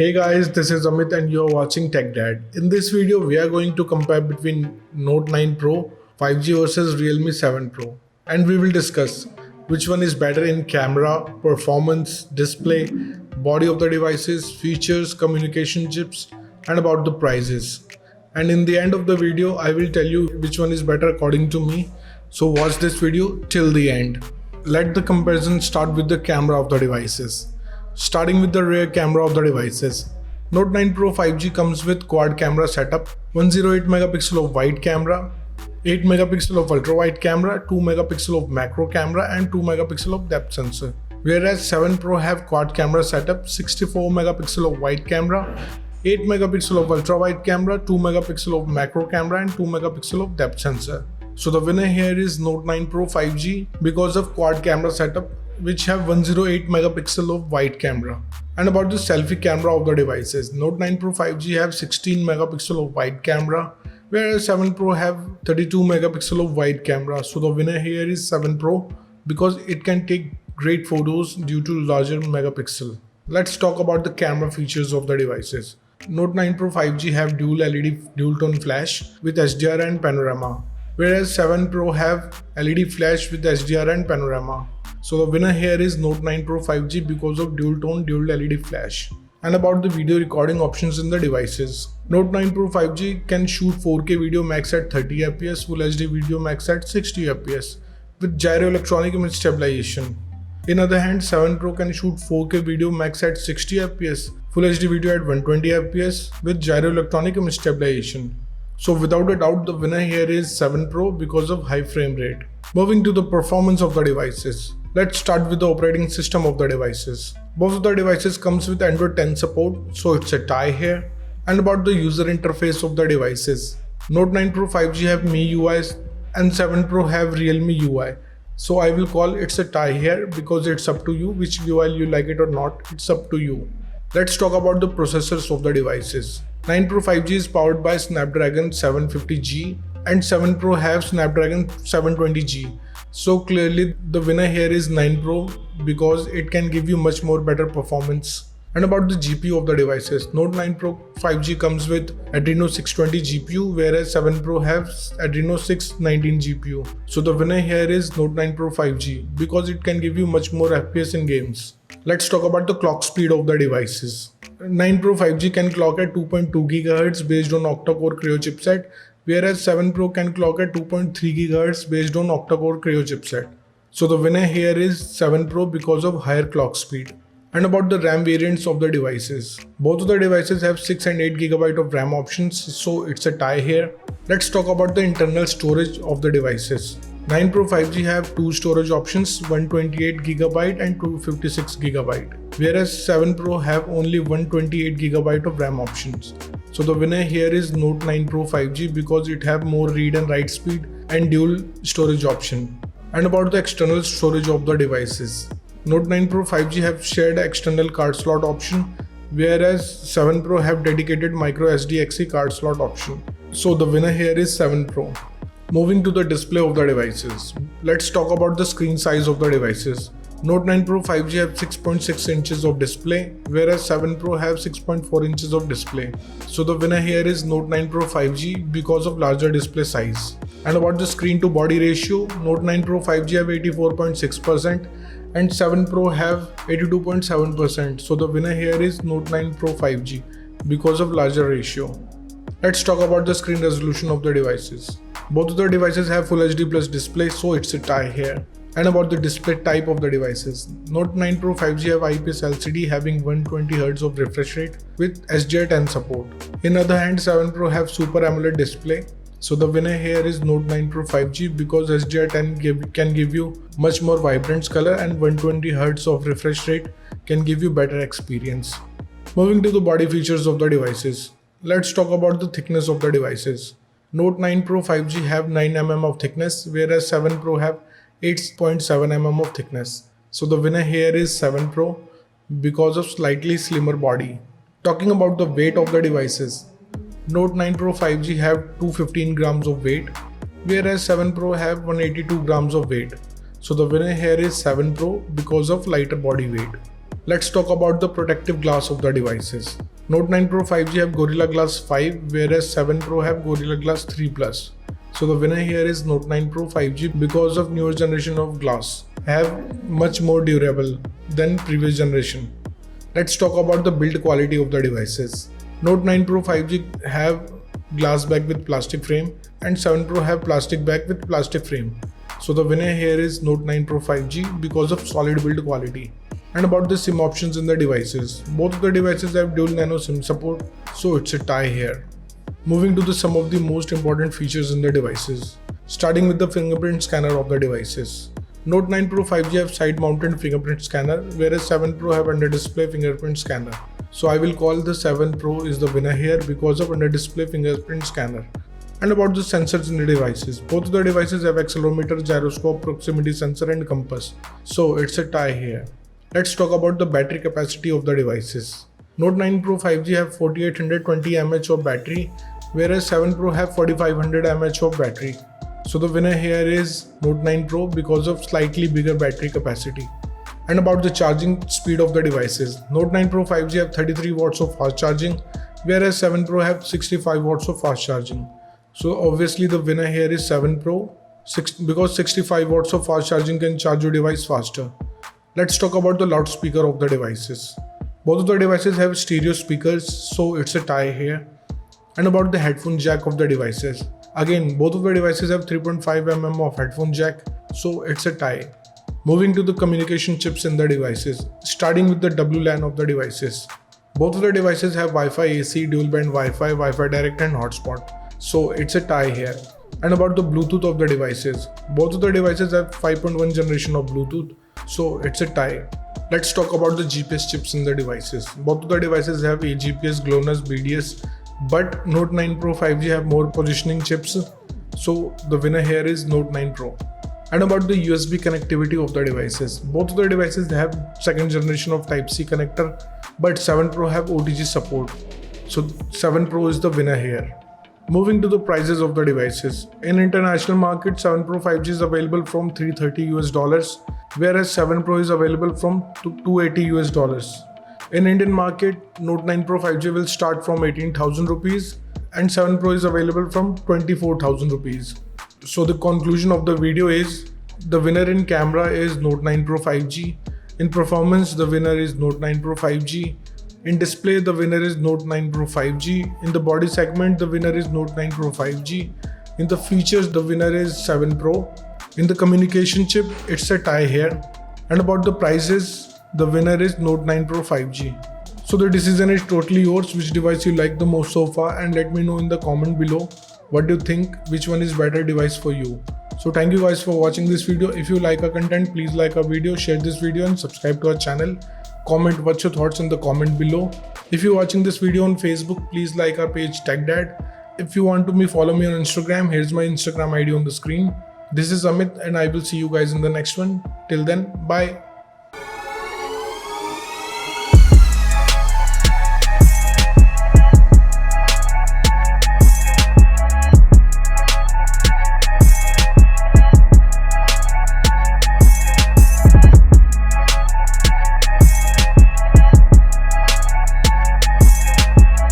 Hey guys, this is Amit and you're watching Tech Dad. In this video, we are going to compare between Note 9 Pro 5G versus Realme 7 Pro. And we will discuss which one is better in camera, performance, display, body of the devices, features, communication chips, and about the prices. And in the end of the video, I will tell you which one is better according to me. So watch this video till the end. Let the comparison start with the camera of the devices. Starting with the rear camera of the devices. Note 9 Pro 5G comes with quad camera setup, 108 megapixel of wide camera, 8 megapixel of ultra wide camera, 2 megapixel of macro camera and 2 megapixel of depth sensor. Whereas 7 Pro have quad camera setup, 64 megapixel of wide camera, 8 megapixel of ultra wide camera, 2 megapixel of macro camera and 2 megapixel of depth sensor. So the winner here is Note 9 Pro 5G because of quad camera setup, which have 108 megapixel of wide camera. And about the selfie camera of the devices, Note 9 Pro 5G have 16 megapixel of wide camera, whereas 7 Pro have 32 megapixel of wide camera. So the winner here is 7 Pro because it can take great photos due to larger megapixel. Let's talk about the camera features of the devices. Note 9 Pro 5G have dual LED dual tone flash with HDR and panorama, whereas 7 Pro have LED flash with HDR and panorama. So the winner here is Note 9 Pro 5G because of dual tone dual LED flash. And about the video recording options in the devices. Note 9 Pro 5G can shoot 4K video max at 30 fps, Full HD video max at 60 fps with gyro electronic image stabilization. In other hand, 7 Pro can shoot 4K video max at 60 fps, Full HD video at 120 fps with gyro electronic image stabilization. So without a doubt, the winner here is 7 Pro because of high frame rate. Moving to the performance of the devices. Let's start with the operating system of the devices. Both of the devices comes with Android 10 support, so it's a tie here. And about the user interface of the devices. Note 9 Pro 5G have MIUI and 7 Pro have Realme UI. So I will call it's a tie here because it's up to you which UI you like it or not, it's up to you. Let's talk about the processors of the devices. 9 Pro 5G is powered by Snapdragon 750G and 7 Pro have Snapdragon 720G. So clearly the winner here is 9 Pro because it can give you much more better performance. And about the GPU of the devices, Note 9 Pro 5G comes with Adreno 620 GPU, whereas 7 Pro have Adreno 619 GPU. So the winner here is Note 9 Pro 5G because it can give you much more FPS in games. Let's talk about the clock speed of the devices. 9 Pro 5G can clock at 2.2 GHz based on octa-core Creo chipset, whereas 7 Pro can clock at 2.3 GHz based on octa-core Creo chipset. So the winner here is 7 Pro because of higher clock speed. And about the RAM variants of the devices. Both of the devices have 6 and 8 GB of RAM options, so it's a tie here. Let's talk about the internal storage of the devices. 9 Pro 5G have two storage options, 128 GB and 256 GB, whereas 7 Pro have only 128 GB of RAM options. So the winner here is Note 9 Pro 5G because it have more read and write speed and dual storage option. And about the external storage of the devices. Note 9 Pro 5G have shared external card slot option, whereas 7 Pro have dedicated micro SD-XE card slot option. So the winner here is 7 Pro. Moving to the display of the devices. Let's talk about the screen size of the devices. Note 9 Pro 5G have 6.6 inches of display, whereas 7 Pro have 6.4 inches of display. So the winner here is Note 9 Pro 5G because of larger display size. And about the screen to body ratio, Note 9 Pro 5G have 84.6% and 7 Pro have 82.7%. So the winner here is Note 9 Pro 5G because of larger ratio. Let's talk about the screen resolution of the devices. Both of the devices have Full HD Plus display, so it's a tie here. And about the display type of the devices. Note 9 Pro 5G have IPS LCD having 120Hz of refresh rate with SDR10 support. In other hand, 7 Pro have Super AMOLED display. So the winner here is Note 9 Pro 5G because SDR10 can give you much more vibrant color and 120Hz of refresh rate can give you better experience. Moving to the body features of the devices. Let's talk about the thickness of the devices. Note 9 Pro 5G have 9 mm of thickness, whereas 7 Pro have 8.7 mm of thickness. So the winner here is 7 Pro because of slightly slimmer body. Talking about the weight of the devices. Note 9 Pro 5G have 215 grams of weight, whereas 7 Pro have 182 grams of weight. So the winner here is 7 Pro because of lighter body weight. Let's talk about the protective glass of the devices. Note 9 Pro 5G have Gorilla Glass 5, whereas 7 Pro have Gorilla Glass 3 Plus. So the winner here is Note 9 Pro 5G because of newer generation of glass have much more durable than previous generation. Let's talk about the build quality of the devices. Note 9 Pro 5G have glass back with plastic frame and 7 Pro have plastic back with plastic frame. So the winner here is Note 9 Pro 5G because of solid build quality. And about the SIM options in the devices. Both of the devices have dual nano SIM support, so it's a tie here. Moving to some of the most important features in the devices. Starting with the fingerprint scanner of the devices. Note 9 Pro 5G have side-mounted fingerprint scanner, whereas 7 Pro have under-display fingerprint scanner. So I will call the 7 Pro is the winner here because of under-display fingerprint scanner. And about the sensors in the devices. Both of the devices have accelerometer, gyroscope, proximity sensor and compass. So it's a tie here. Let's talk about the battery capacity of the devices. Note 9 Pro 5G have 4820 mAh of battery, whereas 7 Pro have 4500 mAh of battery. So the winner here is Note 9 Pro because of slightly bigger battery capacity. And about the charging speed of the devices. Note 9 Pro 5G have 33 watts of fast charging, whereas 7 Pro have 65 watts of fast charging. So obviously the winner here is 7 Pro because 65 watts of fast charging can charge your device faster. Let's talk about the loudspeaker of the devices. Both of the devices have stereo speakers, so it's a tie here. And about the headphone jack of the devices. Again, both of the devices have 3.5mm of headphone jack, so it's a tie. Moving to the communication chips in the devices, starting with the WLAN of the devices. Both of the devices have Wi-Fi AC, dual band Wi-Fi, Wi-Fi direct and hotspot, so it's a tie here. And about the Bluetooth of the devices. Both of the devices have 5.1 generation of Bluetooth, so it's a tie. Let's talk about the GPS chips in the devices. Both of the devices have AGPS, GLONASS, BDS, but Note 9 Pro 5G have more positioning chips, so the winner here is Note 9 Pro. And about the USB connectivity of the devices. Both of the devices have second generation of Type-C connector, but 7 Pro have OTG support, so 7 Pro is the winner here. Moving to the prices of the devices. In international market, 7 Pro 5G is available from $330, whereas 7 Pro is available from $280. In Indian market, Note 9 Pro 5G will start from 18,000 rupees and 7 Pro is available from 24,000 rupees. So the conclusion of the video is, the winner in camera is Note 9 Pro 5G. In performance, the winner is Note 9 Pro 5G. In display, the winner is Note 9 Pro 5G. In the body segment, the winner is Note 9 Pro 5G. In the features, the winner is 7 Pro. In the communication chip, it's a tie here. And about the prices, the winner is Note 9 Pro 5G. So the decision is totally yours, which device you like the most so far, and let me know in the comment below what do you think, which one is better device for you. So thank you guys for watching this video. If you like our content, please like our video, share this video and subscribe to our channel. Comment what's your thoughts in the comment below. If you're watching this video on Facebook, please like our page TechDad. If you want to follow me on Instagram, here's my Instagram ID on the screen. This is Amit and I will see you guys in the next one. Till then, bye.